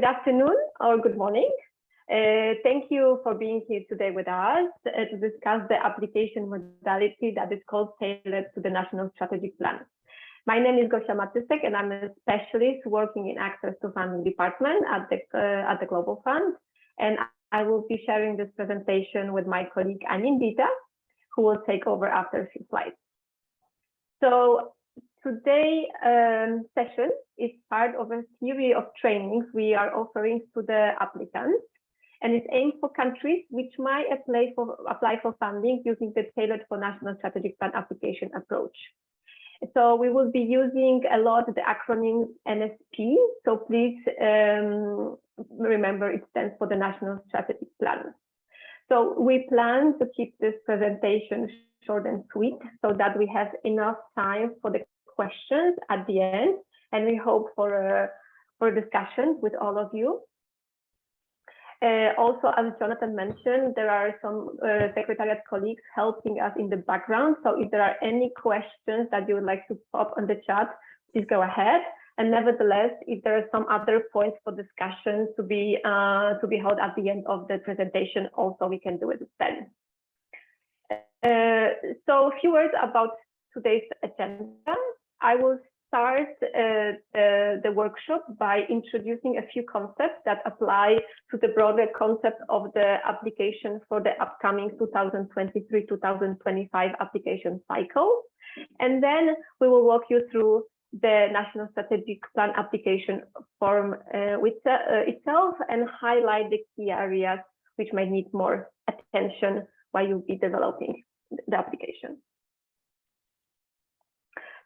Good afternoon or good morning. Thank you for being here today with us to discuss the application modality that is called Tailored to the National Strategic Plan. My name is Gosia Matysek, and I'm a specialist working in Access to Funding Department at the Global Fund. And I will be sharing this presentation with my colleague Anindita, who will take over after a few slides. So today's session is part of a series of trainings we are offering to the applicants, and it's aimed for countries which might apply for funding using the Tailored for National Strategic Plan application approach. So we will be using a lot the acronym NSP. So please remember it stands for the National Strategic Plan. So we plan to keep this presentation short and sweet so that we have enough time for the questions at the end, and we hope for a discussion with all of you. Also, as Jonathan mentioned, there are some Secretariat colleagues helping us in the background. So if there are any questions that you would like to pop on the chat, please go ahead. And nevertheless, if there are some other points for discussion to be held at the end of the presentation, also we can do it then. So a few words about today's agenda. I will start the workshop by introducing a few concepts that apply to the broader concept of the application for the upcoming 2023-2025 application cycle. And then we will walk you through the National Strategic Plan application form itself and highlight the key areas which might need more attention while you'll be developing the application.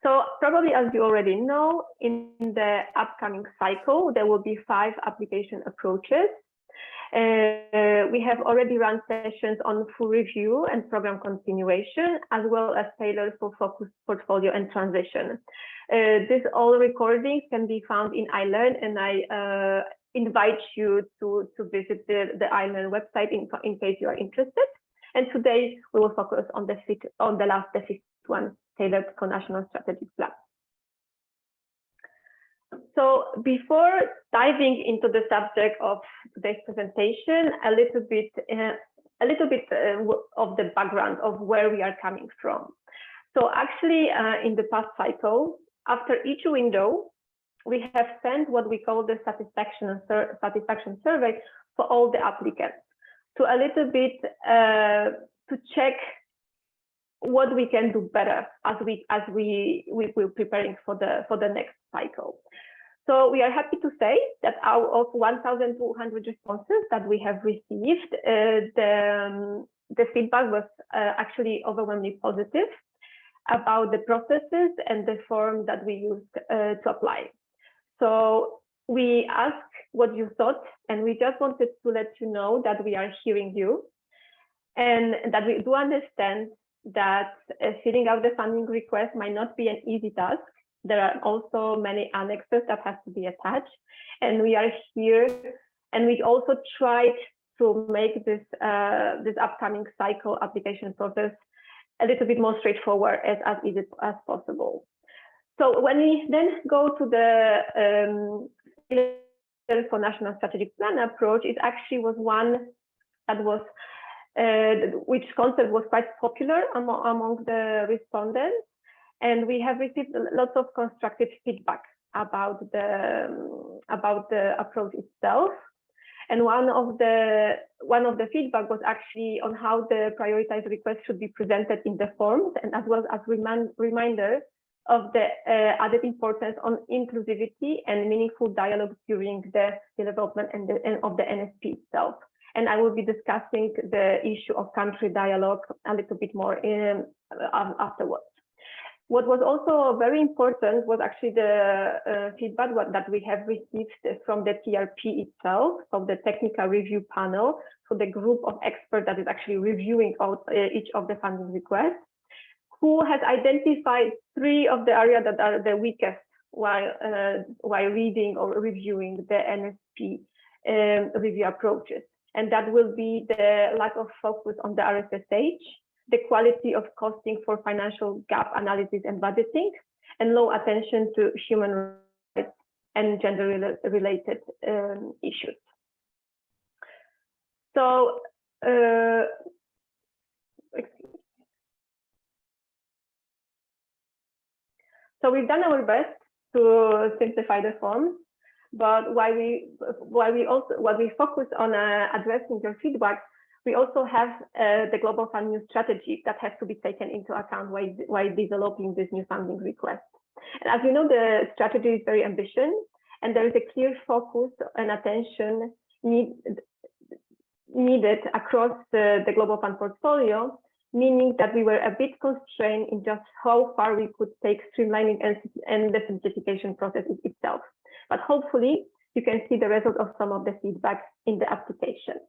So probably as you already know, in the upcoming cycle, there will be 5 application approaches. We have already run sessions on full review and program continuation, as well as tailored for focus, portfolio, and transition. These all recordings can be found in iLearn, and I invite you to visit the iLearn website in case you are interested. And today we will focus on the fifth one, Tailored for National Strategic Plan. So before diving into the subject of today's presentation, a little bit of the background of where we are coming from. So actually, in the past cycle, after each window, we have sent what we call the satisfaction survey for all the applicants to a little bit to check what we can do better as we're preparing for the next cycle. So we are happy to say that out of 1,200 responses that we have received, the feedback was actually overwhelmingly positive about the processes and the form that we used to apply. So we asked what you thought, and we just wanted to let you know that we are hearing you and that we do understand that filling out the funding request might not be an easy task. There are also many annexes that have to be attached, and we are here, and we also tried to make this upcoming cycle application process a little bit more straightforward as easy as possible. So when we then go to the for National Strategic Plan approach, it actually was one that was which concept was quite popular among the respondents, and we have received lots of constructive feedback about the approach itself. And one of the feedback was actually on how the prioritized request should be presented in the forms, and as well as reminder of the added importance on inclusivity and meaningful dialogue during the development of the NSP itself. And I will be discussing the issue of country dialogue a little bit more afterwards. What was also very important was actually the feedback that we have received from the TRP itself, from the technical review panel, so the group of experts that is actually reviewing each of the funding requests, who has identified 3 of the areas that are the weakest while reading or reviewing the NSP review approaches. And that will be the lack of focus on the RSSH, the quality of costing for financial gap analysis and budgeting, and low attention to human rights and gender-related issues. So, so we've done our best to simplify the form, but while we focus on addressing your feedback, we also have the Global Fund new strategy that has to be taken into account while developing this new funding request. And as you know, the strategy is very ambitious, and there is a clear focus and attention needed across the Global Fund portfolio, meaning that we were a bit constrained in just how far we could take streamlining and the simplification process itself. But hopefully, you can see the result of some of the feedback in the application.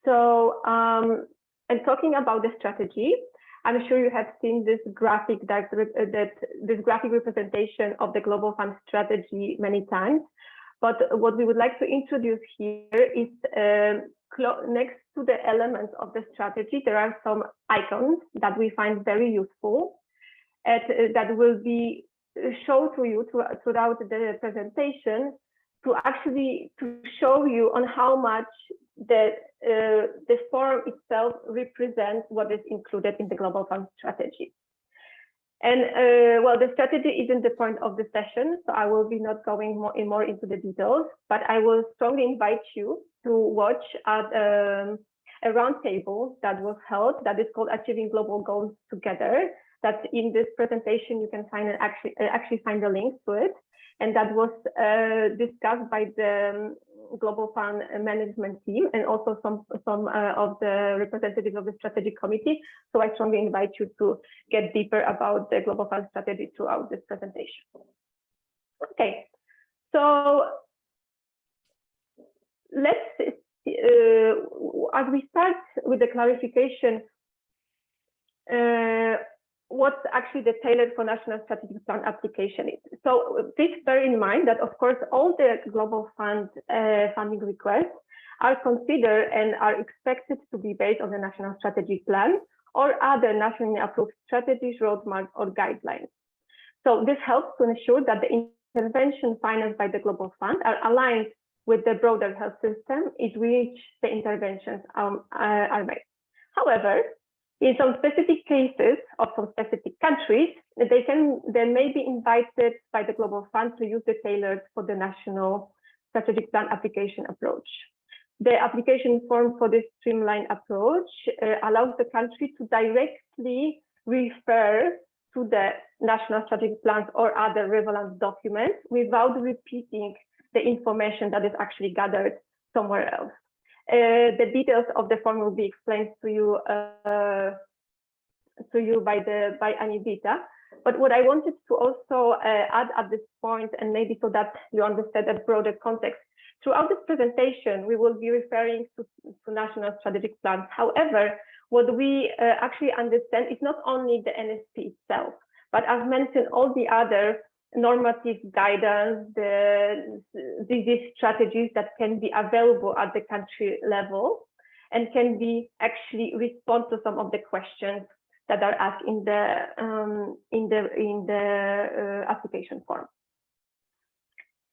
So, and talking about the strategy, I'm sure you have seen this graphic this graphic representation of the Global Fund strategy many times. But what we would like to introduce here is next to the elements of the strategy, there are some icons that we find very useful and that will be shown to you throughout the presentation to show you on how much the form itself represents what is included in the Global Fund strategy. And well, the strategy isn't the point of the session, so I will be not going more into the details, but I will strongly invite you to watch a roundtable that was held that is called Achieving Global Goals Together. That in this presentation you can find actually find the link to it, and that was discussed by the Global Fund management team and also some of the representatives of the strategic committee. So I strongly invite you to get deeper about the Global Fund strategy throughout this presentation. Okay, so let's as we start with the clarification, what actually the Tailored for National Strategic Plan application is. So please bear in mind that, of course, all the Global Fund funding requests are considered and are expected to be based on the National Strategic Plan or other nationally approved strategies, roadmaps, or guidelines. So this helps to ensure that the intervention financed by the Global Fund are aligned with the broader health system in which the interventions are made. However, in some specific cases of some specific countries, they may be invited by the Global Fund to use the Tailored for the National Strategic Plan application approach. The application form for this streamlined approach allows the country to directly refer to the national strategic plans or other relevant documents without repeating the information that is actually gathered somewhere else. The details of the form will be explained to you by Anivita. But what I wanted to also add at this point, and maybe so that you understand a broader context, throughout this presentation, we will be referring to national strategic plans. However, what we actually understand is not only the NSP itself, but as mentioned, all the other normative guidance, the disease strategies that can be available at the country level and can be actually respond to some of the questions that are asked in the application form.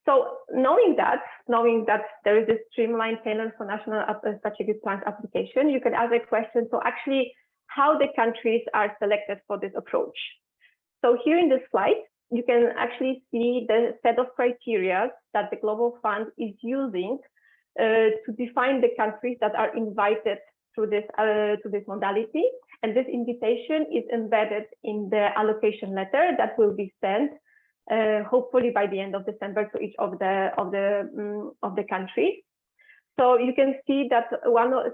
So knowing that there is a streamlined Tailored for National Strategic Plans application, you can ask a question. So actually, how the countries are selected for this approach. So here in this slide, you can actually see the set of criteria that the Global Fund is using to define the countries that are invited to this modality. And this invitation is embedded in the allocation letter that will be sent hopefully by the end of December to each of the countries. So you can see that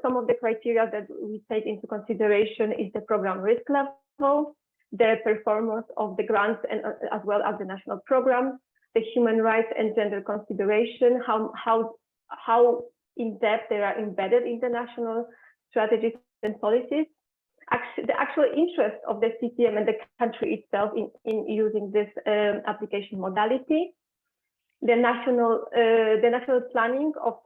some of the criteria that we take into consideration is the program risk level, the performance of the grants, and as well as the national program, the human rights and gender consideration, how in depth they are embedded in the national strategies and policies, the actual interest of the CTM and the country itself in using this application modality, the national planning of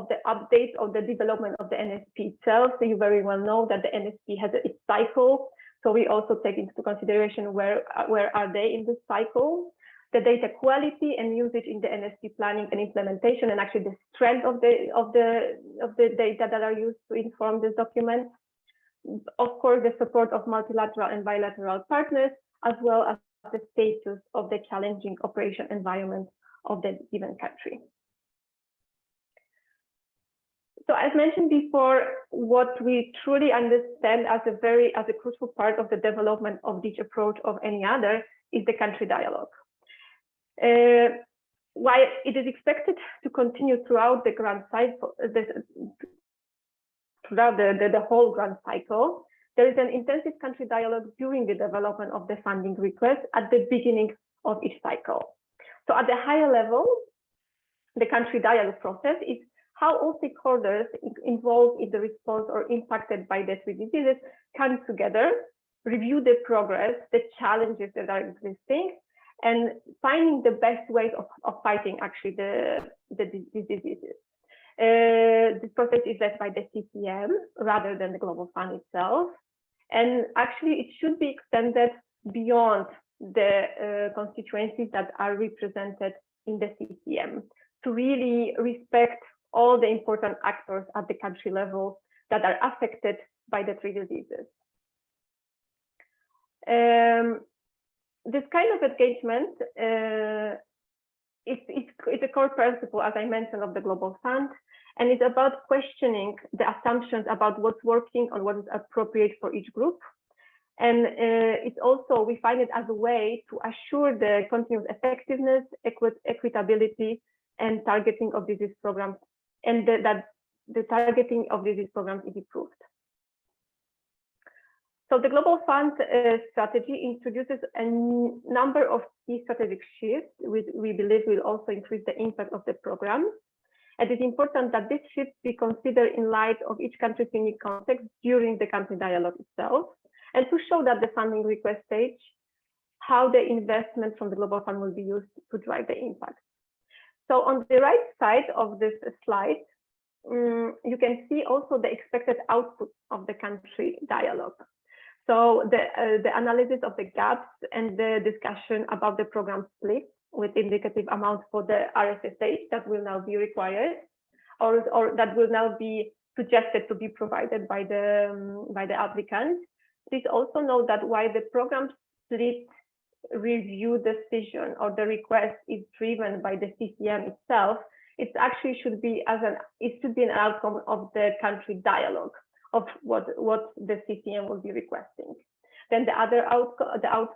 the update of the development of the NSP itself. So you very well know that the NSP has its cycle. So we also take into consideration where are they in this cycle. the data quality and usage in the NSP planning and implementation, and actually the strength of the data that are used to inform this document. Of course, the support of multilateral and bilateral partners, as well as the status of the challenging operation environment of the given country. So as mentioned before, what we truly understand as a crucial part of the development of this approach of any other is the country dialogue. While it is expected to continue throughout the grant cycle, throughout the whole grant cycle, there is an intensive country dialogue during the development of the funding request at the beginning of each cycle. So at the higher level, the country dialogue process is how all stakeholders involved in the response or impacted by the 3 diseases come together, review the progress, the challenges that are existing, and finding the best ways of fighting actually these diseases. This process is led by the CCM rather than the Global Fund itself. And actually it should be extended beyond the constituencies that are represented in the CCM to really respect all the important actors at the country level that are affected by the 3 diseases. This kind of engagement it's a core principle, as I mentioned, of the Global Fund, and it's about questioning the assumptions about what's working and what is appropriate for each group. And it's also, we find it as a way to assure the continuous effectiveness, equitability, and targeting of disease programs, and that the targeting of disease programs is improved. So the Global Fund strategy introduces a number of key strategic shifts, which we believe will also increase the impact of the program. And it's important that this shift be considered in light of each country's unique context during the country dialogue itself, and to show that the funding request stage, how the investment from the Global Fund will be used to drive the impact. So on the right side of this slide, you can see also the expected output of the country dialogue. So the analysis of the gaps and the discussion about the program split with indicative amount for the RSSH that will now be required, or that will now be suggested to be provided by the applicant. Please also note that while the program split review decision or the request is driven by the CCM itself, it actually should be an outcome of the country dialogue of what the CCM will be requesting. Then the other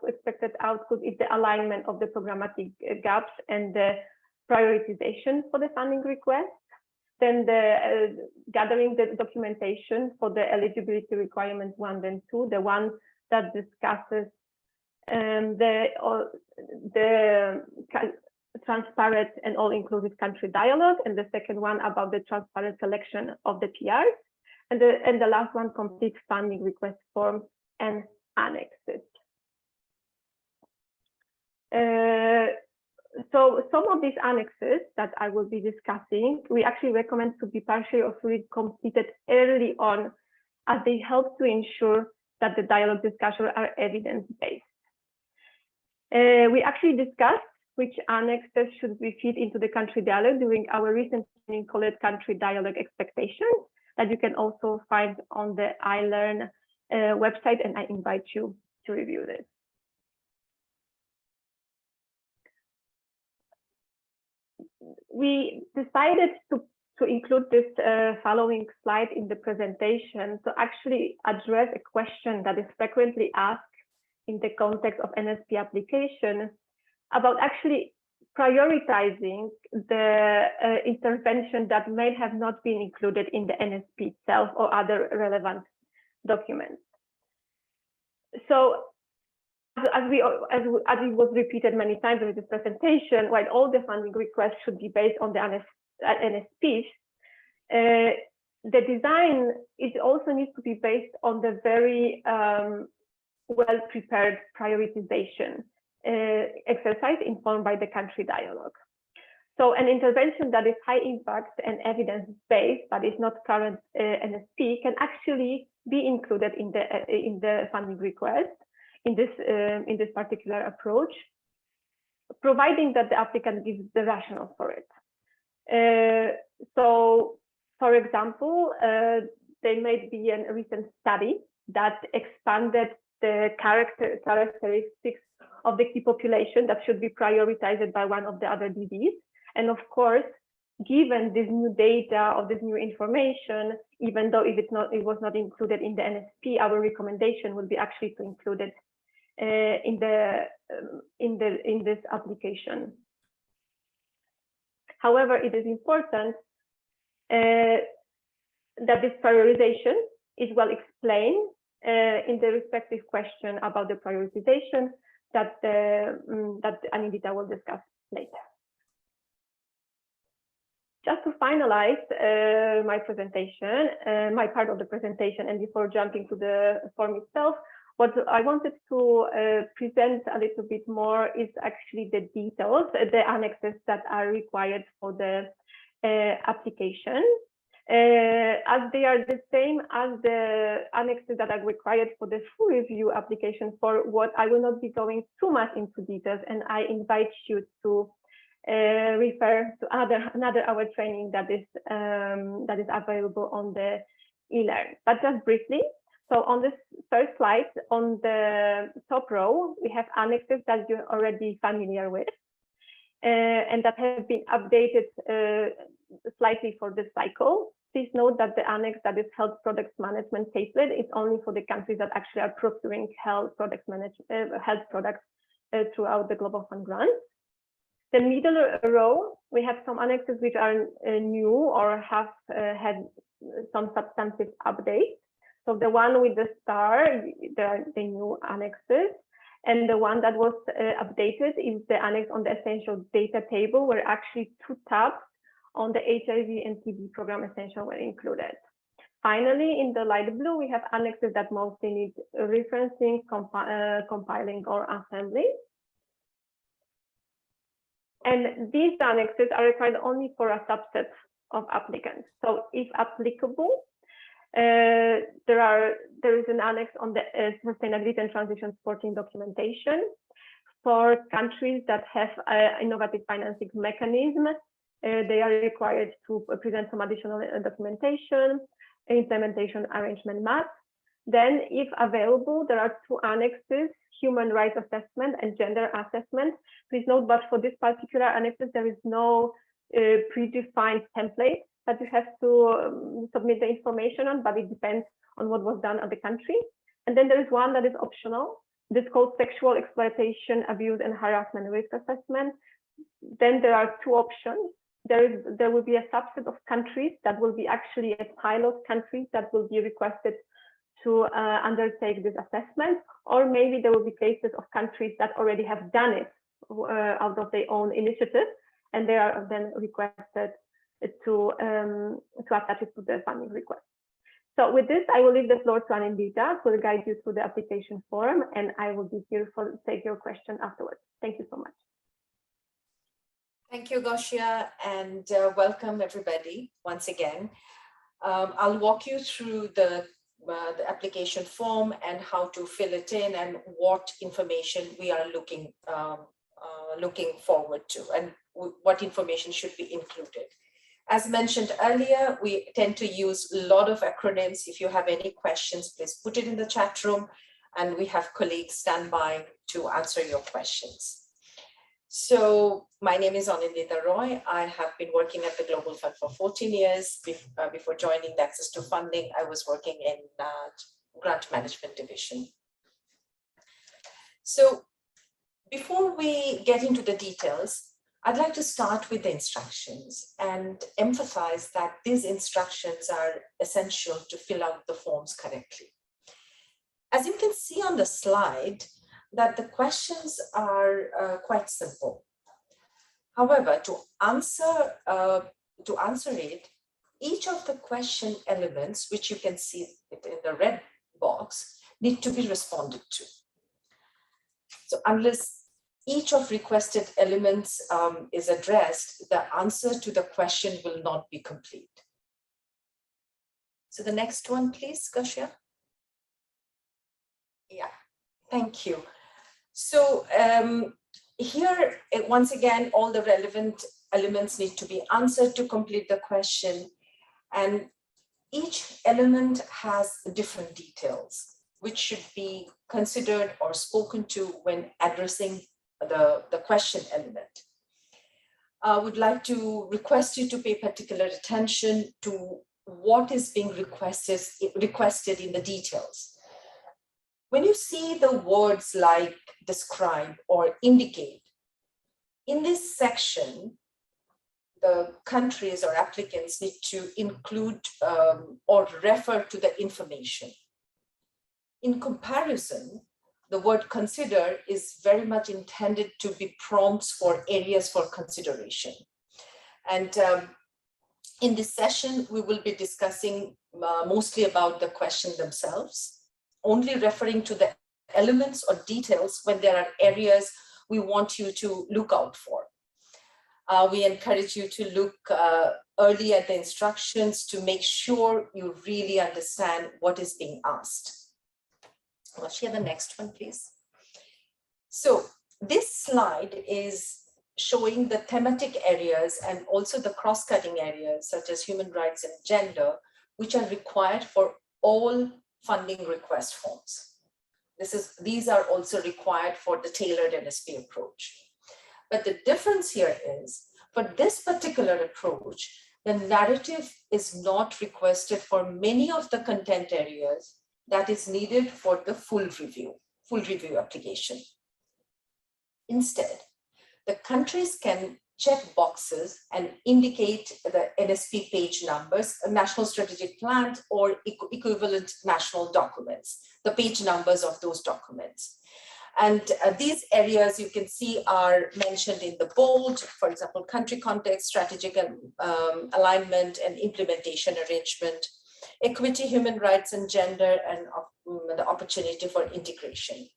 expected output is the alignment of the programmatic gaps and the prioritization for the funding request. Then the gathering the documentation for the eligibility requirements 1 and 2, the one that discusses the transparent and all-inclusive country dialogue, and the second one about the transparent selection of the PRs, and the last one, complete funding request form and annexes. So some of these annexes that I will be discussing, we actually recommend to be partially or fully completed early on, as they help to ensure that the dialogue discussions are evidence-based. We actually discussed which annexes should be fit into the country dialogue during our recent training called Country Dialogue Expectations, that you can also find on the iLearn website, and I invite you to review this. We decided to include this following slide in the presentation to actually address a question that is frequently asked in the context of NSP application about actually prioritizing the intervention that may have not been included in the NSP itself or other relevant documents. So as it was repeated many times in this presentation, while all the funding requests should be based on the NSPs, the design also needs to be based on the very well-prepared prioritization exercise informed by the country dialogue. So an intervention that is high impact and evidence-based, but is not current NSP, can actually be included in the funding request in this particular approach. providing that the applicant gives the rationale for it. So, for example, there may be a recent study that expanded the characteristics of the key population that should be prioritized by one of the other DDs. And of course, given this new data or this new information, even though if it was not included in the NSP, our recommendation would be actually to include it in this application. However, it is important that this prioritization is well explained in the respective question about the prioritization that Anindita will discuss later. Just to finalize my presentation, my part of the presentation, and before jumping to the form itself, what I wanted to present a little bit more is actually the details, the annexes that are required for the application, as they are the same as the annexes that are required for the full review application. For what I will not be going too much into details, and I invite you to refer to another hour training that is available on the e-learn. But just briefly, so on this first slide, on the top row, we have annexes that you're already familiar with, and that have been updated slightly for this cycle. Please note that the annex that is health products management template is only for the countries that actually are procuring health products throughout the Global Fund grant. The middle row, we have some annexes which are new or have had some substantive updates. So the one with the star, the new annexes, and the one that was updated is the annex on the essential data table, where actually 2 tabs on the HIV and TB program essential were included. Finally, in the light blue, we have annexes that mostly need referencing, compiling, or assembly. And these annexes are required only for a subset of applicants. So if applicable, there is an annex on the sustainability and transition supporting documentation for countries that have innovative financing mechanism. They are required to present some additional documentation, implementation arrangement map. Then, if available, there are 2 annexes: human rights assessment and gender assessment. Please note, but for this particular annexes, there is no predefined template that you have to submit the information on, but it depends on what was done at the country. And then there is one that is optional. This is called sexual exploitation, abuse, and harassment risk assessment. Then there are 2 options. There will be a subset of countries that will be actually a pilot countries that will be requested to undertake this assessment, or maybe there will be cases of countries that already have done it out of their own initiative, and they are then requested to attach it to the funding request. So with this, I will leave the floor to Anindita, who will guide you through the application form, and I will be here to take your question afterwards. Thank you so much. Thank you, Gosia, and welcome everybody once again. I'll walk you through the application form and how to fill it in and what information we are looking forward to and what information should be included. As mentioned earlier, we tend to use a lot of acronyms. If you have any questions, please put it in the chat room, and we have colleagues stand by to answer your questions. So my name is Anindita Roy. I have been working at the Global Fund for 14 years. Before joining the Access to Funding, I was working in Grant Management Division. So before we get into the details, I'd like to start with the instructions and emphasize that these instructions are essential to fill out the forms correctly. As you can see on the slide, that the questions are quite simple. However, to answer it, each of the question elements, which you can see it in the red box, need to be responded to. So unless each of requested elements is addressed, the answer to the question will not be complete. So the next one, please, Gosia. Yeah, thank you. So here, once again, all the relevant elements need to be answered to complete the question. And each element has different details, which should be considered or spoken to when addressing the question element. I would like to request you to pay particular attention to what is being requested in the details. When you see the words like describe or indicate, in this section, the countries or applicants need to include or refer to the information. In comparison, the word consider is very much intended to be prompts for areas for consideration. And in this session, we will be discussing mostly about the question themselves, only referring to the elements or details when there are areas we want you to look out for. We encourage you to look early at the instructions to make sure you really understand what is being asked. I'll share the next one, please. So this slide is showing the thematic areas and also the cross-cutting areas such as human rights and gender, which are required for all funding request forms. These are also required for the tailored NSP approach. But the difference here is, for this particular approach, the narrative is not requested for many of the content areas that is needed for the full review application. Instead, the countries can check boxes and indicate the NSP page numbers, national strategic plans, or equivalent national documents, the page numbers of those documents. And these areas you can see are mentioned in the bold, for example, country context, strategic alignment and implementation arrangement, equity, human rights and gender, and the opportunity for integration.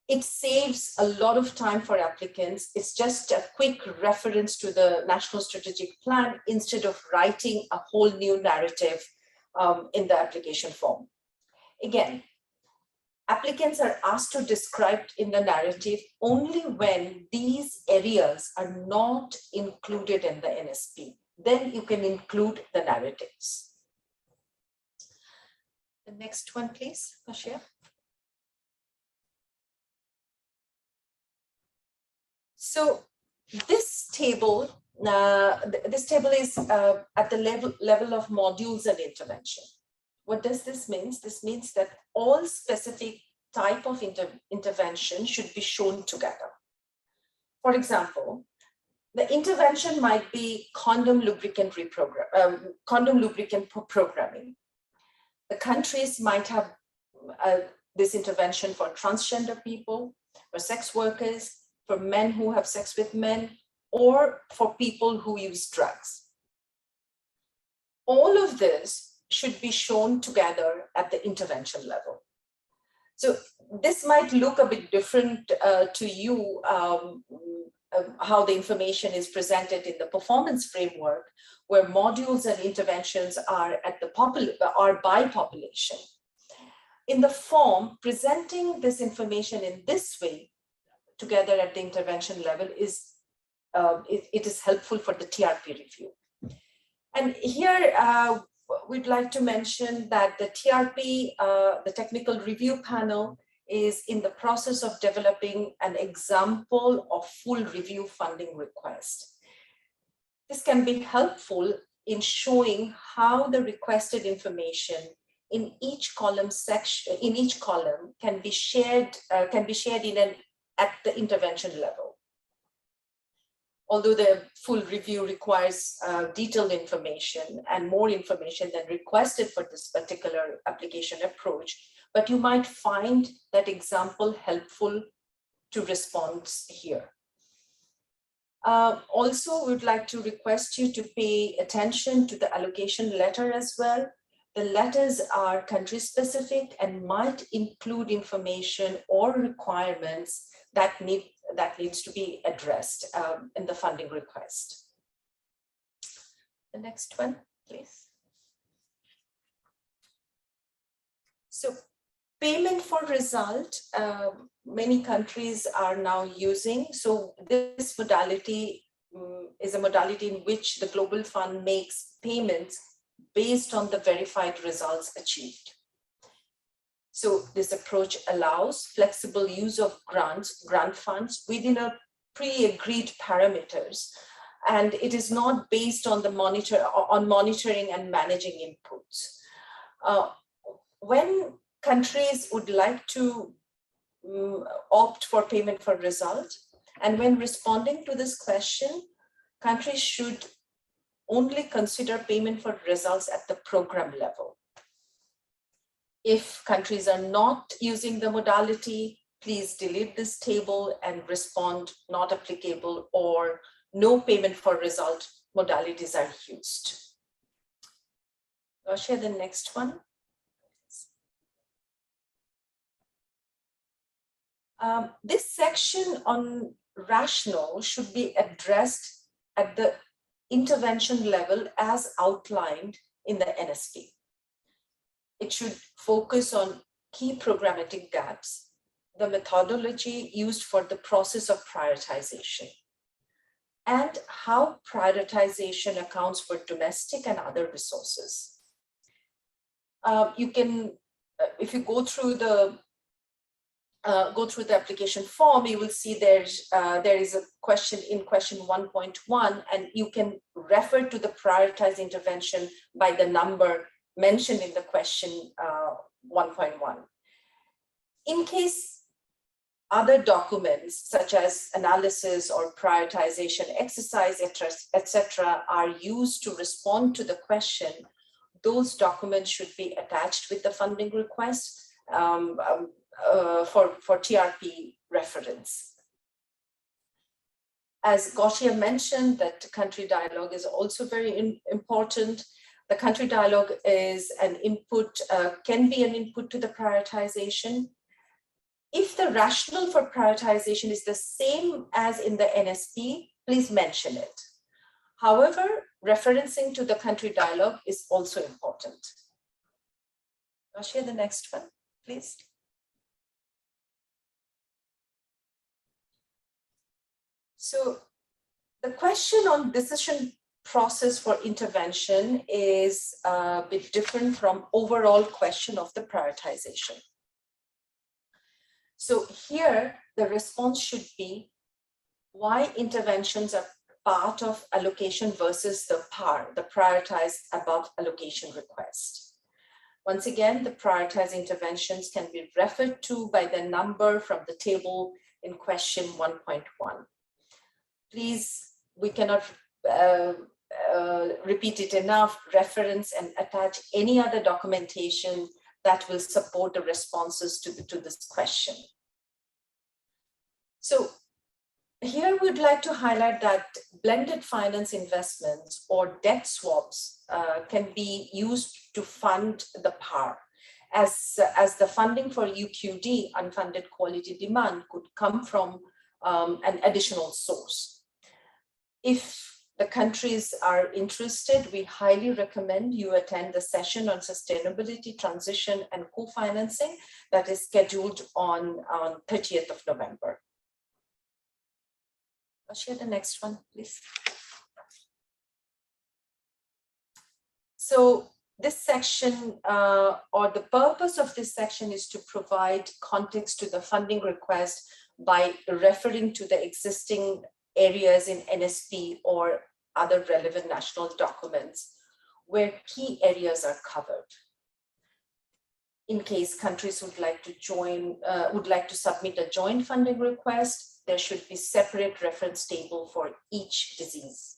It saves a lot of time for applicants. It's just a quick reference to the national strategic plan instead of writing a whole new narrative in the application form. Again, applicants are asked to describe in the narrative only when these areas are not included in the NSP. Then you can include the narratives. The next one, please, Ashia. So this table is at the level of modules and intervention. What does this mean? This means that all specific type of intervention should be shown together. For example, the intervention might be condom lubricant programming. The countries might have this intervention for transgender people, for sex workers, for men who have sex with men, or for people who use drugs. All of this should be shown together at the intervention level. So this might look a bit different to you, how the information is presented in the performance framework, where modules and interventions are by population. In the form, presenting this information in this way together at the intervention level is it is helpful for the TRP review. And here we'd like to mention that the TRP, the technical review panel, is in the process of developing an example of full review funding request. This can be helpful in showing how the requested information in each column can be shared at the intervention level. Although the full review requires detailed information and more information than requested for this particular application approach, but you might find that example helpful to response here. Also, we'd like to request you to pay attention to the allocation letter as well. The letters are country specific and might include information or requirements that needs to be addressed in the funding request. The next one, please. So Payment for result, many countries are now using. So this modality is a modality in which the Global Fund makes payments based on the verified results achieved. So this approach allows flexible use of grant funds within a pre-agreed parameters, and it is not based on the monitoring and managing inputs. When countries would like to opt for payment for result, and when responding to this question, countries should only consider payment for results at the program level. If countries are not using the modality, please delete this table and respond not applicable or no payment for result modalities are used. I'll share the next one. This section on rationale should be addressed at the intervention level as outlined in the NSP. It should focus on key programmatic gaps, the methodology used for the process of prioritization, and how prioritization accounts for domestic and other resources. You can, if you go through the application form, you will see there is a question in question 1.1, and you can refer to the prioritized intervention by the number mentioned in the question 1.1. In case other documents such as analysis or prioritization exercise, etc., are used to respond to the question, those documents should be attached with the funding request for TRP reference. As Gautier mentioned, that country dialogue is also very important. The country dialogue is an input, can be an input to the prioritization. If the rationale for prioritization is the same as in the NSP, please mention it. However, referencing to the country dialogue is also important. I'll share the next one, please. So the question on decision process for intervention is a bit different from overall question of the prioritization. So here the response should be why interventions are part of allocation versus the PAR, the prioritized above allocation request. Once again, the prioritized interventions can be referred to by the number from the table in question 1.1. Please, we cannot repeat it enough, reference and attach any other documentation that will support the responses to this question. So here we'd like to highlight that blended finance investments or debt swaps can be used to fund the PAR, as the funding for UQD, unfunded quality demand, could come from an additional source. If the countries are interested, we highly recommend you attend the session on sustainability, transition, and co-financing that is scheduled on 30th of November. I'll share the next one, please. So this section, or the purpose of this section, is to provide context to the funding request by referring to the existing areas in NSP or other relevant national documents where key areas are covered. In case countries would like to submit a joint funding request, there should be separate reference table for each disease.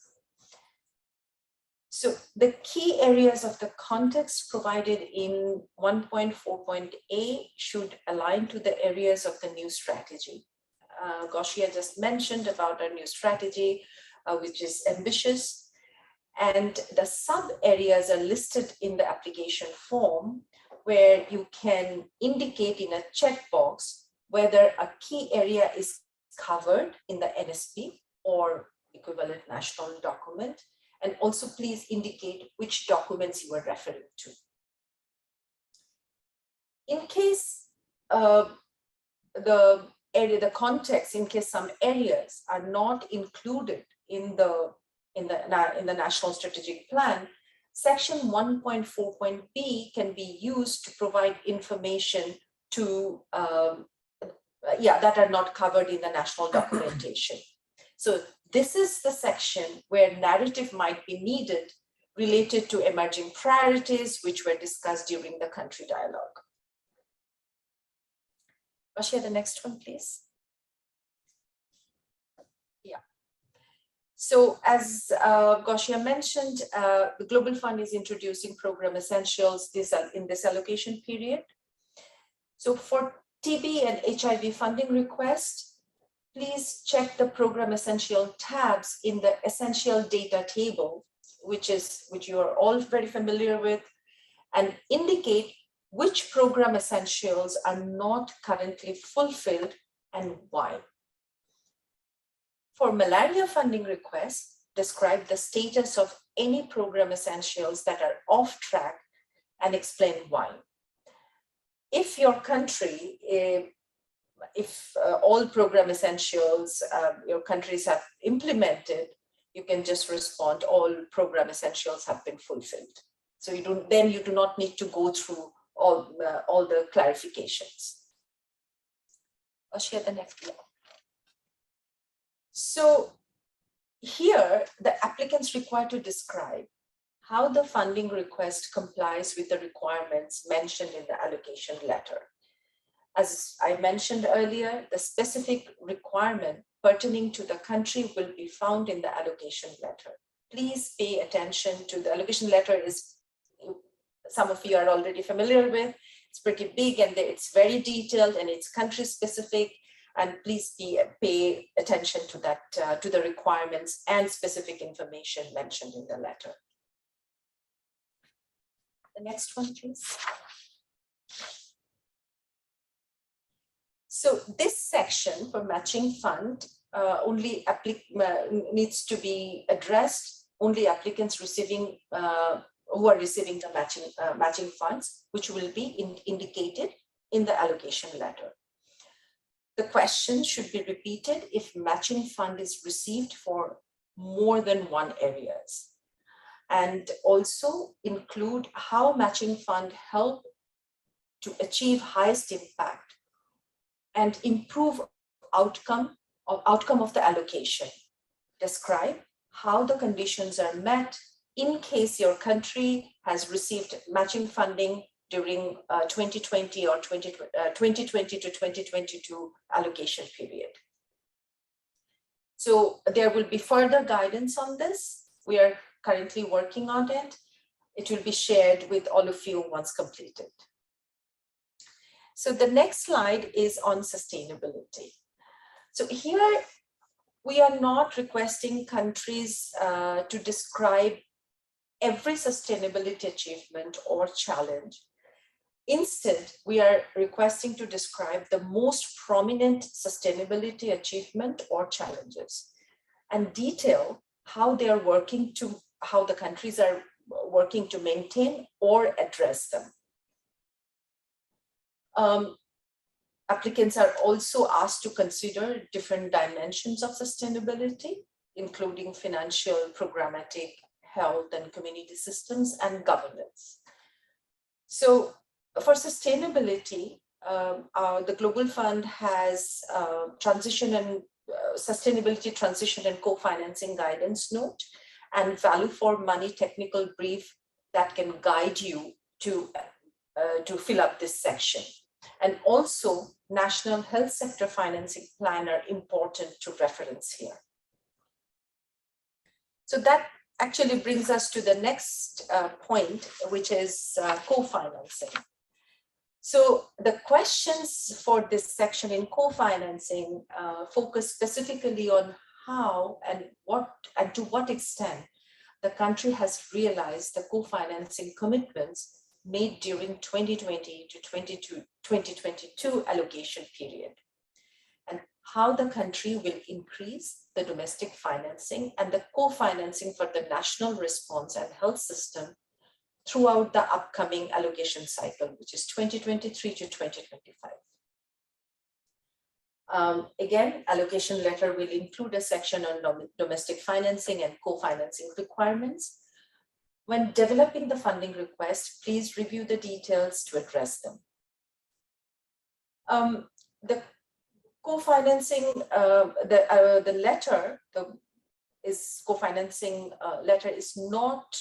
So the key areas of the context provided in 1.4.A should align to the areas of the new strategy. Gautier just mentioned about our new strategy, which is ambitious, and the sub areas are listed in the application form, where you can indicate in a checkbox whether a key area is covered in the NSP or equivalent national document, and also please indicate which documents you are referring to. In case the area, the context, in case some areas are not included in the National Strategic Plan, Section 1.4.b can be used to provide information to that are not covered in the national documentation. So this is the section where narrative might be needed related to emerging priorities, which were discussed during the country dialogue. Rashia, the next one, please. Yeah. So as Gosia mentioned, the Global Fund is introducing program essentials in this allocation period. So for TB and HIV funding request, please check the program essential tabs in the essential data table, which you are all very familiar with, and indicate which program essentials are not currently fulfilled and why. For malaria funding requests, describe the status of any program essentials that are off track and explain why. If your country, if all program essentials your countries have implemented, you can just respond, all program essentials have been fulfilled. So you do not need to go through all the clarifications. I'll share the next one. So here, the applicants required to describe how the funding request complies with the requirements mentioned in the allocation letter. As I mentioned earlier, the specific requirement pertaining to the country will be found in the allocation letter. Please pay attention to the allocation letter. Some of you are already familiar with. It's pretty big and it's very detailed and it's country specific. And please pay attention to that, to the requirements and specific information mentioned in the letter. The next one, please. So this section for matching fund only needs to be addressed only applicants receiving who are receiving the matching funds, which will be indicated in the allocation letter. The question should be repeated if matching fund is received for more than one areas, and also include how matching fund help to achieve highest impact and improve outcome of the allocation. Describe how the conditions are met in case your country has received matching funding during 2020 or 2020 to 2022 allocation period. So there will be further guidance on this. We are currently working on it. It will be shared with all of you once completed. So the next slide is on sustainability. So here we are not requesting countries to describe every sustainability achievement or challenge. Instead, we are requesting to describe the most prominent sustainability achievement or challenges and detail how they are working to, how the countries are working to maintain or address them. Applicants are also asked to consider different dimensions of sustainability, including financial, programmatic, health and community systems, and governance. So for sustainability, the Global Fund has sustainability transition and co-financing guidance note and value for money technical brief that can guide you to fill up this section. And also National Health Sector Financing Plan are important to reference here. So that actually brings us to the next point, which is co-financing. So the questions for this section in co-financing focus specifically on how and to what extent the country has realized the co-financing commitments made during 2020 to 2022 allocation period, and how the country will increase the domestic financing and the co-financing for the national response and health system throughout the upcoming allocation cycle, which is 2023 to 2025. Again, allocation letter will include a section on domestic financing and co-financing requirements. When developing the funding request, please review the details to address them. The co-financing, the letter, co-financing letter is not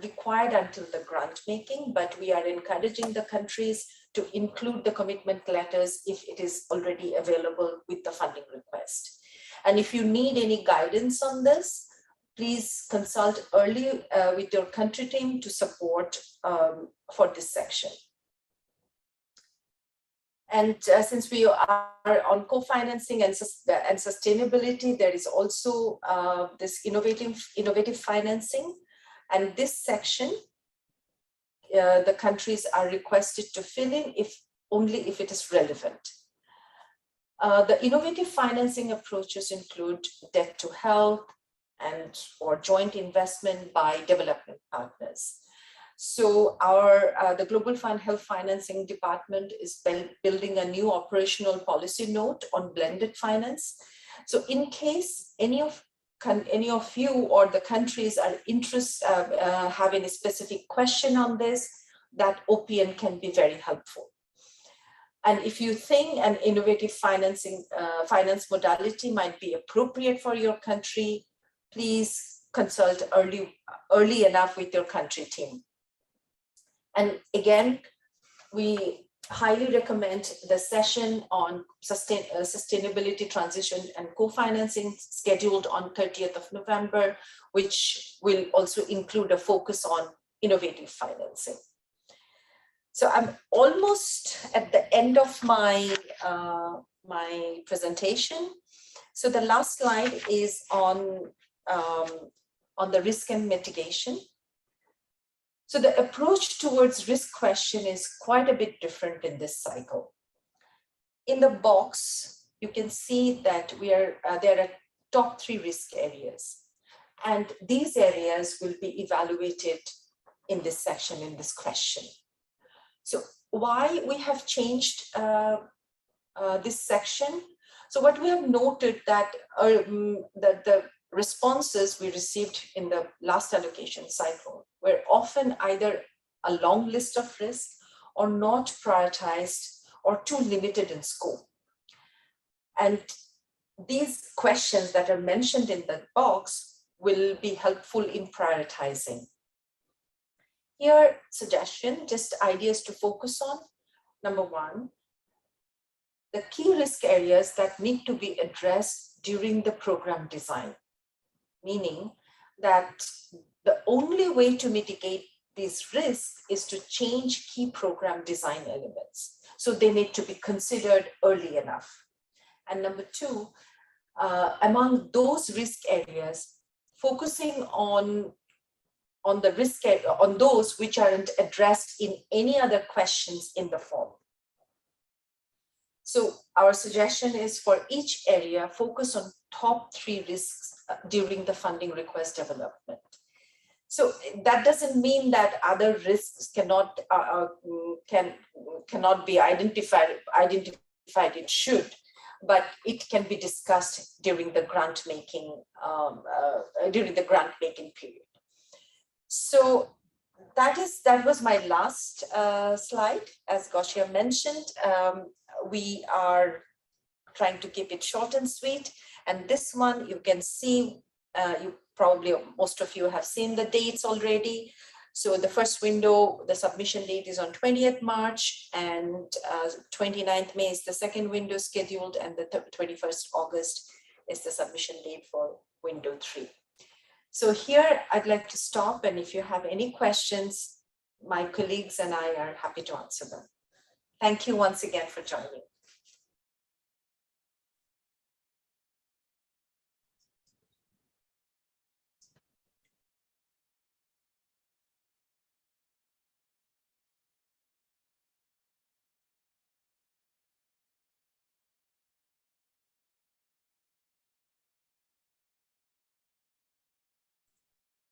required until the grant making, but we are encouraging the countries to include the commitment letters if it is already available with the funding request. And if you need any guidance on this, please consult early with your country team to support for this section. And since we are on co-financing and sustainability, there is also this innovative financing. And this section, the countries are requested to fill in only if it is relevant. The innovative financing approaches include debt to health or joint investment by development partners. So the Global Fund Health Financing Department is building a new operational policy note on blended finance. So in case any of you or the countries are have any specific question on this, that OPN can be very helpful. And if you think an innovative finance modality might be appropriate for your country, please consult early enough with your country team. And again, we highly recommend the session on sustainability transition and co-financing scheduled on 30th of November, which will also include a focus on innovative financing. So I'm almost at the end of my presentation. So the last slide is on the risk and mitigation. So the approach towards risk question is quite a bit different in this cycle. In the box, you can see that there are top 3 risk areas. And these areas will be evaluated in this section, in this question. So why we have changed this section? So what we have noted that the responses we received in the last allocation cycle were often either a long list of risks or not prioritized or too limited in scope. And these questions that are mentioned in the box will be helpful in prioritizing. Here, suggestion, just ideas to focus on. Number 1, the key risk areas that need to be addressed during the program design. Meaning that the only way to mitigate these risks is to change key program design elements. So they need to be considered early enough. And number 2, among those risk areas, focusing on the risk on those which aren't addressed in any other questions in the form. So our suggestion is for each area, focus on top 3 risks during the funding request development. So that doesn't mean that other risks cannot be identified. It should, but it can be discussed during the grant making period. So that was my last slide. As Gausia mentioned, we are trying to keep it short and sweet. And this one, you can see, most of you have seen the dates already. So the first window, the submission date is on 20th March, and 29th May is the second window scheduled, and the 21st August is the submission date for window 3. So here I'd like to stop, and if you have any questions, my colleagues and I are happy to answer them. Thank you once again for joining.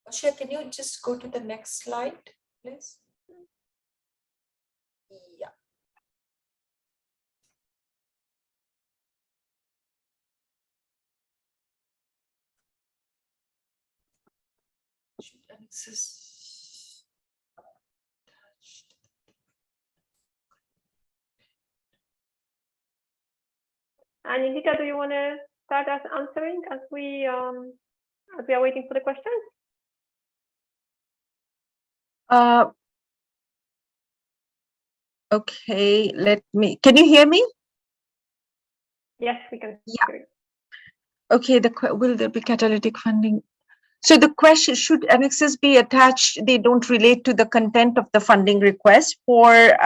Gausia, can you just go to the next slide, please? Yeah. annexes. And Indika, do you want to start us answering as we are waiting for the questions? Okay, can you hear me? Yes, we can. Yeah. Hear you. Okay, will there be catalytic funding? So the question, should annexes be attached? They don't relate to the content of the funding request. For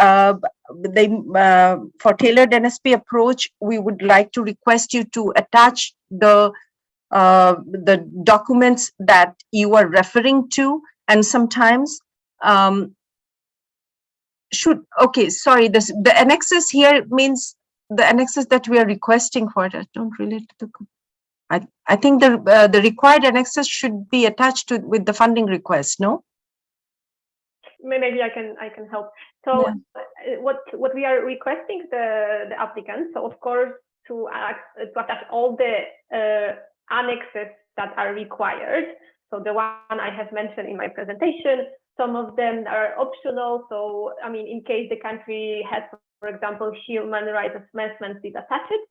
tailored NSP approach, we would like to request you to attach the documents that you are referring to, and sometimes the annexes here means the annexes that we are requesting for that don't relate to the. I think the required annexes should be attached with the funding request. No. Maybe I can help. So what we are requesting the applicants, so of course to attach all the annexes that are required. So the one I have mentioned in my presentation, some of them are optional. So I mean, in case the country has, for example, human rights assessments, is attached.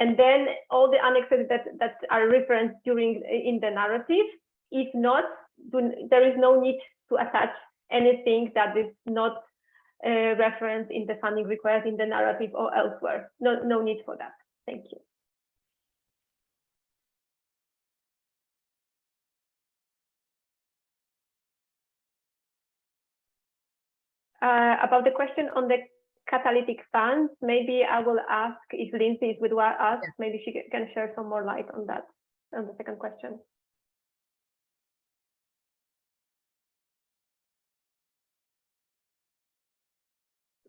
And then all the annexes that are referenced in the narrative. If not, there is no need to attach anything that is not referenced in the funding request in the narrative or elsewhere. No need for that. Thank you. About the question on the catalytic funds, maybe I will ask if Lindsay is with us. Maybe she can share some more light on that, on the second question.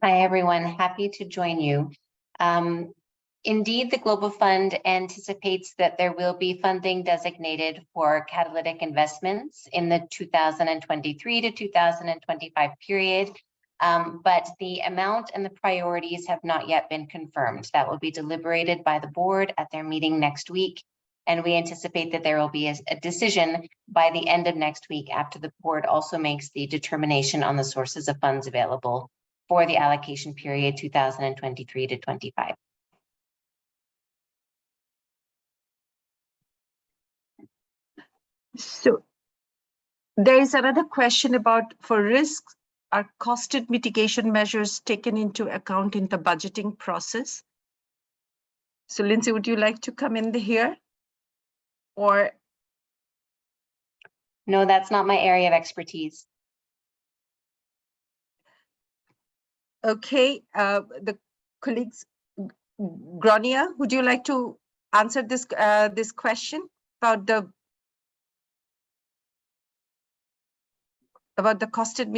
Hi, everyone. Happy to join you. Indeed, the Global Fund anticipates that there will be funding designated for catalytic investments in the 2023 to 2025 period. But the amount and the priorities have not yet been confirmed. That will be deliberated by the board at their meeting next week. And we anticipate that there will be a decision by the end of next week after the board also makes the determination on the sources of funds available for the allocation period 2023 to 25. So there is another question about, for risks, are costed mitigation measures taken into account in the budgeting process? So Lindsay, would you like to come in here? Or? No, that's not my area of expertise. Okay, the colleagues, Gronia, would you like to answer this question about the costed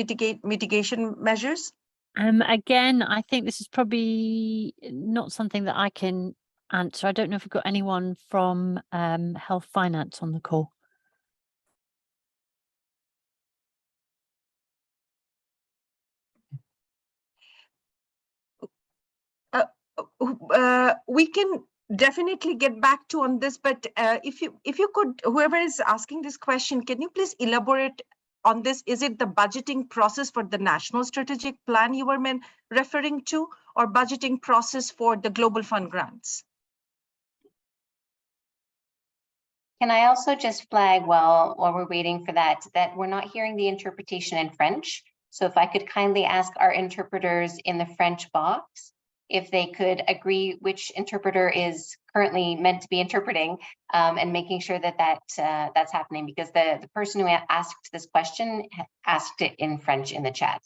mitigation measures? Again, I think this is probably not something that I can answer. I don't know if we've got anyone from Health Finance on the call. We can definitely get back to on this, but if you could, whoever is asking this question, can you please elaborate on this? Is it the budgeting process for the national strategic plan you were referring to, or budgeting process for the Global Fund grants? Can I also just flag while we're waiting for that we're not hearing the interpretation in French. So if I could kindly ask our interpreters in the French box if they could agree which interpreter is currently meant to be interpreting, and making sure that's happening, because the person who asked this question asked it in French in the chat.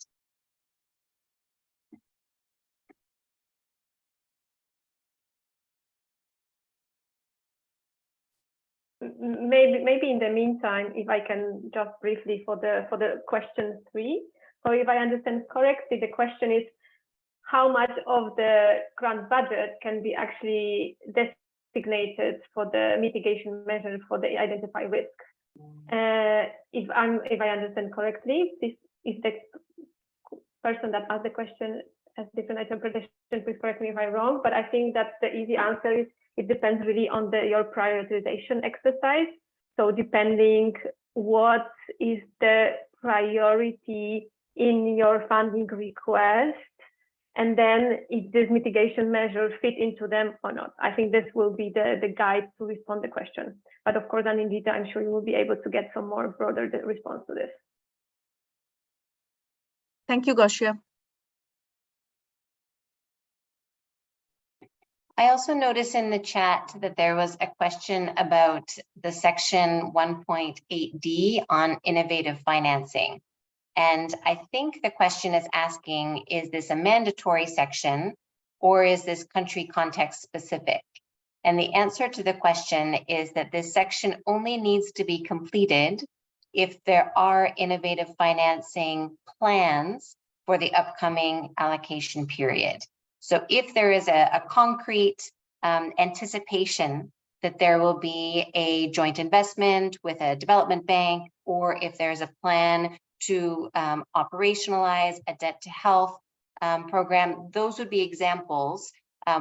Maybe in the meantime, if I can just briefly for the question 3. So if I understand correctly, the question is how much of the grant budget can be actually designated for the mitigation measures for the identified risk. If I understand correctly, this is the person that asked the question has different interpretation. Please correct me if I'm wrong, but I think that the easy answer is it depends really on your prioritization exercise. So depending what is the priority in your funding request, and then if these mitigation measures fit into them or not. I think this will be the guide to respond to the question. But of course, Anindita, I'm sure you will be able to get some more broader response to this. Thank you, Gosia. I also noticed in the chat that there was a question about the section 1.8D on innovative financing. And I think the question is asking, is this a mandatory section or is this country context specific? And the answer to the question is that this section only needs to be completed if there are innovative financing plans for the upcoming allocation period. So if there is a concrete anticipation that there will be a joint investment with a development bank, or if there's a plan to operationalize a debt to health program, those would be examples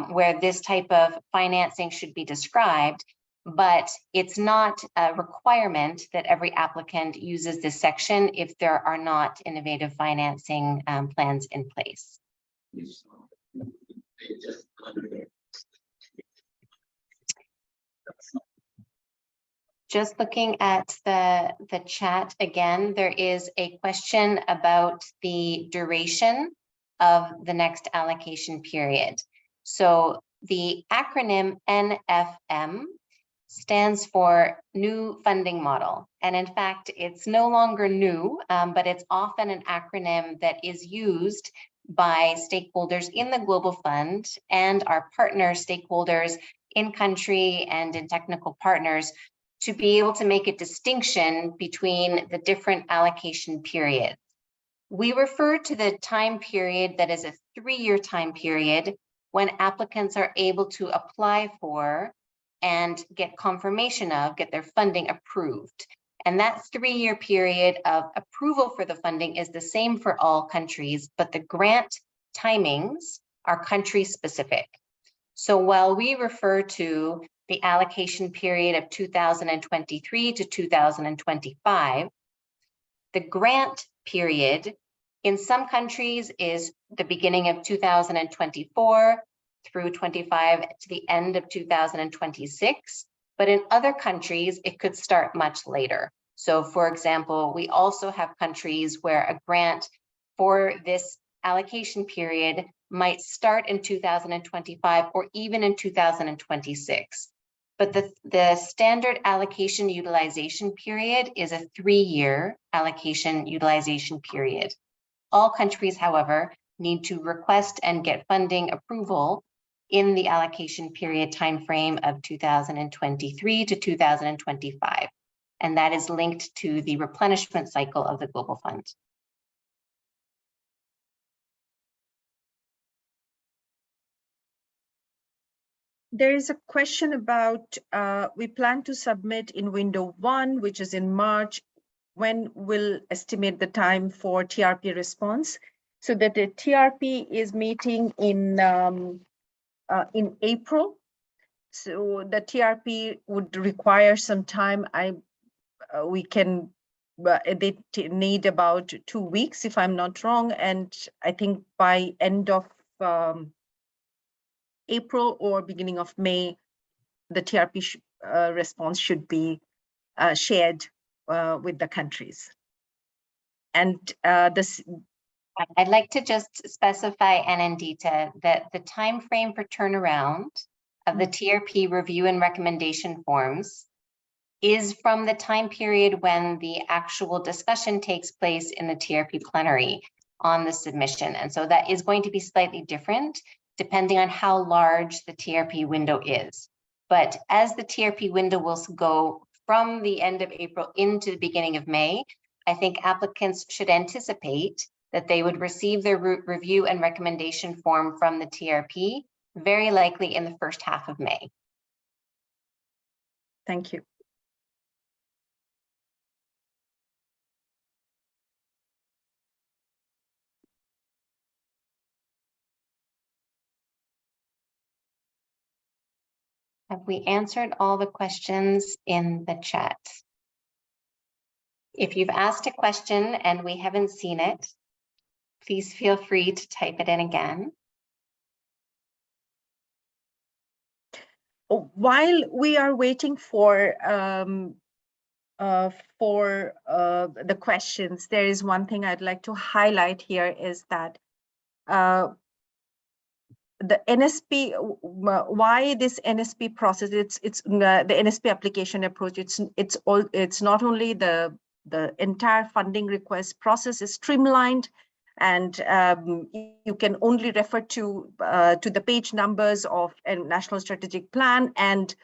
where this type of financing should be described, but it's not a requirement that every applicant uses this section if there are not innovative financing plans in place. Just looking at the chat again, there is a question about the duration of the next allocation period. So the acronym NFM stands for New Funding Model. And in fact, it's no longer new, but it's often an acronym that is used by stakeholders in the Global Fund and our partner stakeholders in country and in technical partners to be able to make a distinction between the different allocation periods. We refer to the time period that is a 3-year time period when applicants are able to apply for and get confirmation of, get their funding approved. And that 3-year period of approval for the funding is the same for all countries, but the grant timings are country specific. So while we refer to the allocation period of 2023 to 2025, the grant period in some countries is the beginning of 2024 through 25 to the end of 2026. But in other countries, it could start much later. So for example, we also have countries where a grant for this allocation period might start in 2025 or even in 2026. But the standard allocation utilization period is a 3-year allocation utilization period. All countries, however, need to request and get funding approval in the allocation period timeframe of 2023 to 2025. And that is linked to the replenishment cycle of the Global Fund. There is a question about, we plan to submit in window 1, which is in March. When will estimate the time for TRP response? So that the TRP is meeting in April. So the TRP would require some time. They need about 2 weeks, if I'm not wrong. And I think by end of April or beginning of May, the TRP response should be shared with the countries. And I'd like to just specify, Anindita, that the time frame for turnaround of the TRP review and recommendation forms is from the time period when the actual discussion takes place in the TRP plenary on the submission. And so that is going to be slightly different depending on how large the TRP window is. But as the TRP window will go from the end of April into the beginning of May, I think applicants should anticipate that they would receive their review and recommendation form from the TRP, very likely in the first half of May. Thank you. Have we answered all the questions in the chat? If you've asked a question and we haven't seen it, please feel free to type it in again. While we are waiting for the questions, there is one thing I'd like to highlight here is that the NSP, why this NSP process? It's the NSP application approach. It's not only the entire funding request process is streamlined, and you can only refer to the page numbers of a national strategic plan and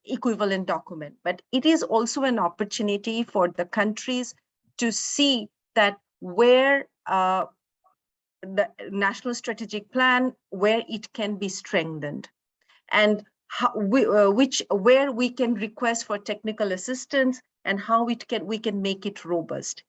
equivalent document. But it is also an opportunity for the countries to see that where the national strategic plan, where it can be strengthened, and how where we can request for technical assistance, and how we can make it robust.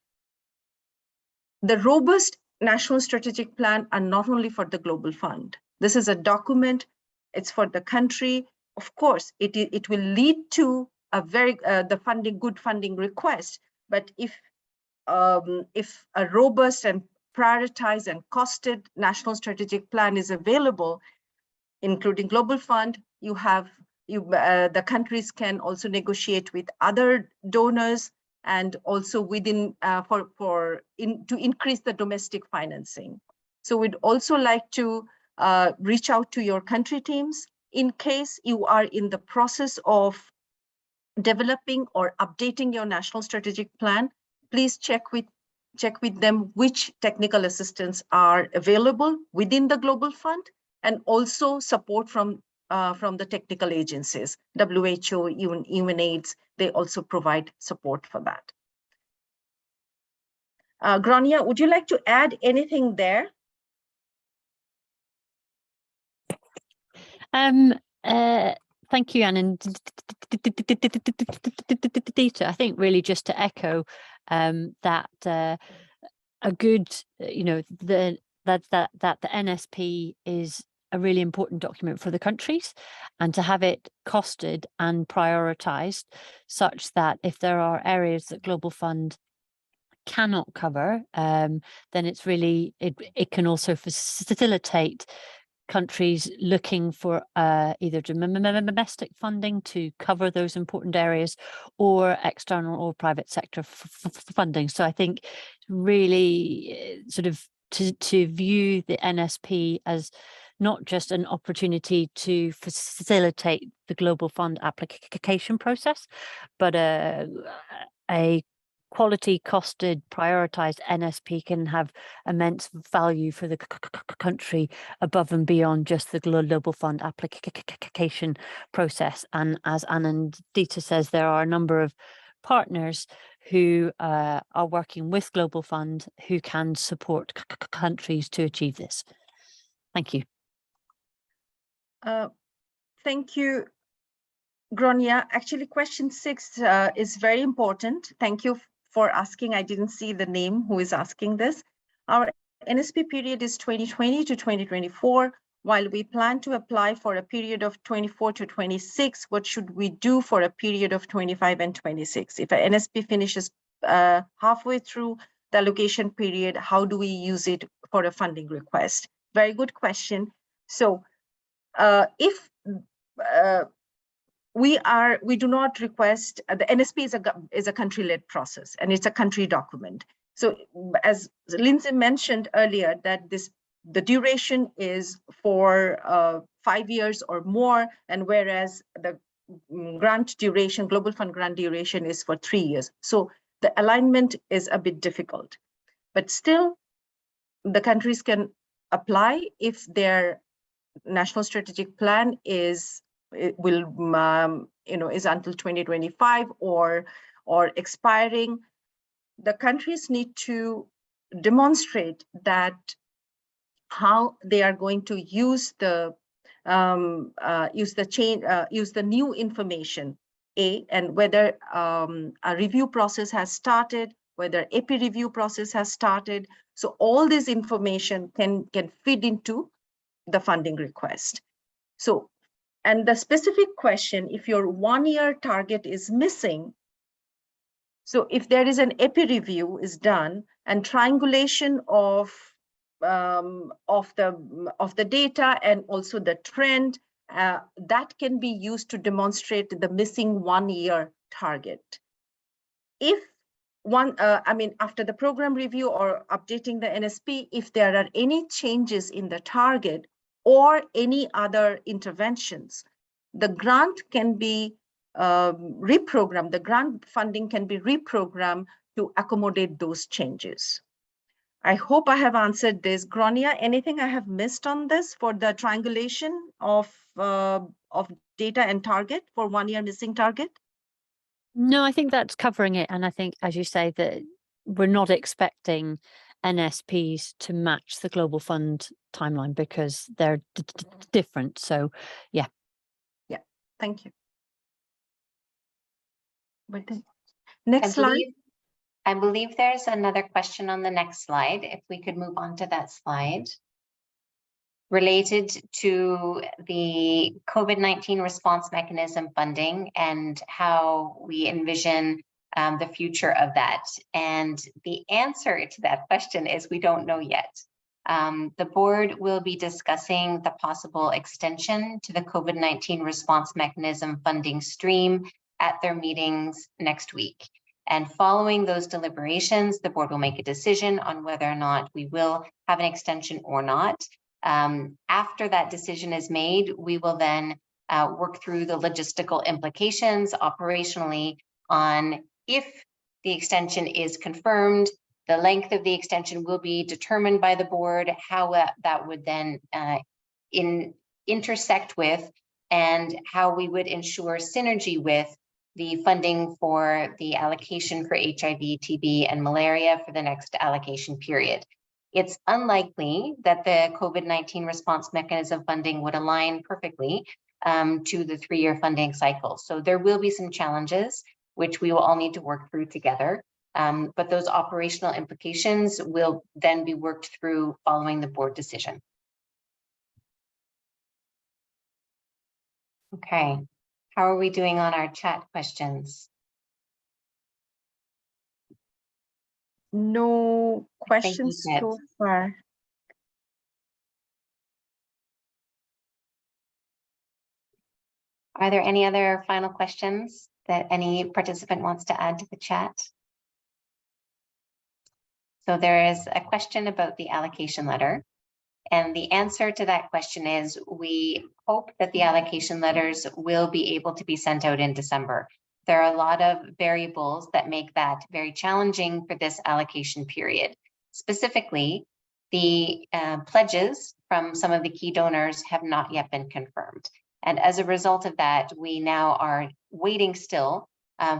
The robust national strategic plan are not only for the Global Fund. This is a document, it's for the country. Of course, it will lead to a very good funding request, but if a robust and prioritized and costed national strategic plan is available, including Global Fund, the countries can also negotiate with other donors, and also within to increase the domestic financing. So we'd also like to reach out to your country teams in case you are in the process of developing or updating your national strategic plan. Please check with them which technical assistance are available within the Global Fund, and also support from the technical agencies, WHO, UNAIDS, they also provide support for that. Grania, would you like to add anything there? Thank you, Anne and Dita. I think really just to echo that a good, that the NSP is a really important document for the countries, and to have it costed and prioritized such that if there are areas that Global Fund cannot cover, then it's really, it can also facilitate countries looking for either domestic funding to cover those important areas, or external or private sector funding. So I think really sort of to view the NSP as not just an opportunity to facilitate the Global Fund application process, but a quality costed prioritized NSP can have immense value for the country above and beyond just the Global Fund application process. And as Anne and Dita says, there are a number of partners who are working with Global Fund who can support countries to achieve this. Thank you. Thank you, Grania. Actually, question 6 is very important. Thank you for asking. I didn't see the name who is asking this. Our NSP period is 2020 to 2024. While we plan to apply for a period of 24 to 26, what should we do for a period of 25 and 26? If an NSP finishes halfway through the allocation period, how do we use it for a funding request? Very good question. So if we do not request, the NSP is a country-led process, and it's a country document. So as Lindsay mentioned earlier, that the duration is for 5 years or more, and whereas the grant duration, Global Fund grant duration is for 3 years. So the alignment is a bit difficult, but still the countries can apply if their national strategic plan is until 2025 or expiring. The countries need to demonstrate that how they are going to use the new information, and whether a review process has started, whether AP review process has started. So all this information can feed into the funding request. So, and the specific question, if your 1 year target is missing, So if there is an EPI review is done and triangulation of the data and also the trend, that can be used to demonstrate the missing 1 year target. If after the program review or updating the NSP, if there are any changes in the target or any other interventions, the grant can be reprogrammed, the grant funding can be reprogrammed to accommodate those changes. I hope I have answered this. Gronia, anything I have missed on this for the triangulation of data and target for 1 year missing target? No, I think that's covering it. And I think, as you say, that we're not expecting NSPs to match the Global Fund timeline because they're different. So, yeah. Yeah, thank you. But then, next slide. I believe there's another question on the next slide. If we could move on to that slide. Related to the COVID-19 response mechanism funding and how we envision the future of that. And the answer to that question is we don't know yet. The board will be discussing the possible extension to the COVID-19 response mechanism funding stream at their meetings next week. And following those deliberations, the board will make a decision on whether or not we will have an extension or not. After that decision is made, we will then work through the logistical implications operationally on if the extension is confirmed, the length of the extension will be determined by the board, how that would then intersect with and how we would ensure synergy with the funding for the allocation for HIV, TB, and malaria for the next allocation period. It's unlikely that the COVID-19 response mechanism funding would align perfectly to the 3-year funding cycle. So there will be some challenges, which we will all need to work through together. But those operational implications will then be worked through following the board decision. Okay, how are we doing on our chat questions? No questions so far. Are there any other final questions that any participant wants to add to the chat? So there is a question about the allocation letter. And the answer to that question is we hope that the allocation letters will be able to be sent out in December. There are a lot of variables that make that very challenging for this allocation period. Specifically, the pledges from some of the key donors have not yet been confirmed. And as a result of that, we now are waiting still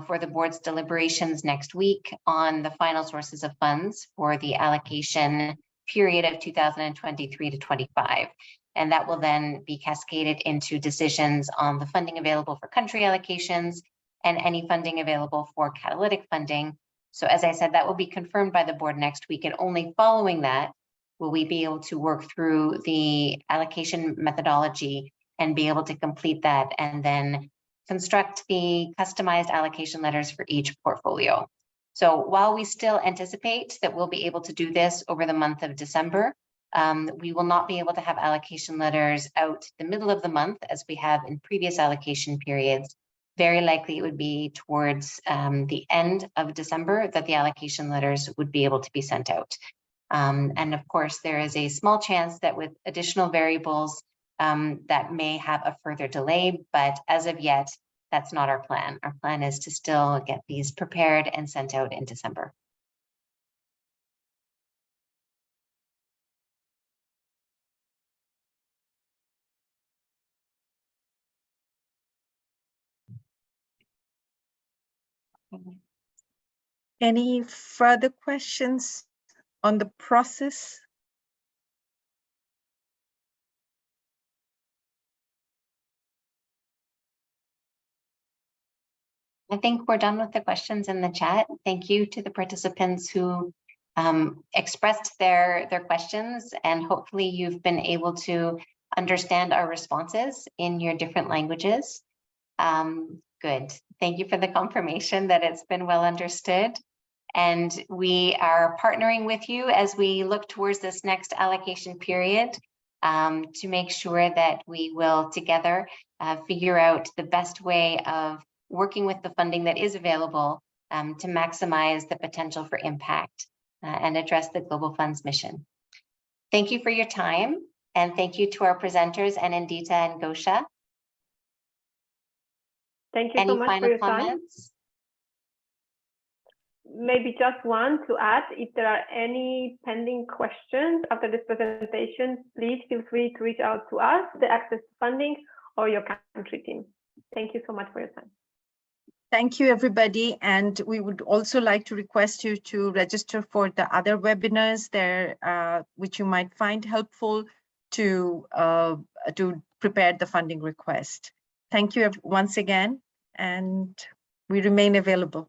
for the board's deliberations next week on the final sources of funds for the allocation period of 2023 to 25. And that will then be cascaded into decisions on the funding available for country allocations and any funding available for catalytic funding. So as I said, that will be confirmed by the board next week, and only following that will we be able to work through the allocation methodology and be able to complete that and then construct the customized allocation letters for each portfolio. So while we still anticipate that we'll be able to do this over the month of December, we will not be able to have allocation letters out the middle of the month as we have in previous allocation periods. Very likely it would be towards the end of December that the allocation letters would be able to be sent out. And of course, there is a small chance that with additional variables that may have a further delay, but as of yet, that's not our plan. Our plan is to still get these prepared and sent out in December. Any further questions on the process? I think we're done with the questions in the chat. Thank you to the participants who expressed their questions, and hopefully you've been able to understand our responses in your different languages. Good. Thank you for the confirmation that it's been well understood. And we are partnering with you as we look towards this next allocation period to make sure that we will together figure out the best way of working with the funding that is available to maximize the potential for impact and address the Global Fund's mission. Thank you for your time, and thank you to our presenters, Anindita and Gosha. Thank you Any so much for final your time. comments? Maybe just one to add. If there are any pending questions after this presentation, please feel free to reach out to us, the Access to Funding, or your country team. Thank you so much for your time. Thank you, everybody. And we would also like to request you to register for the other webinars there, which you might find helpful to prepare the funding request. Thank you once again, and we remain available.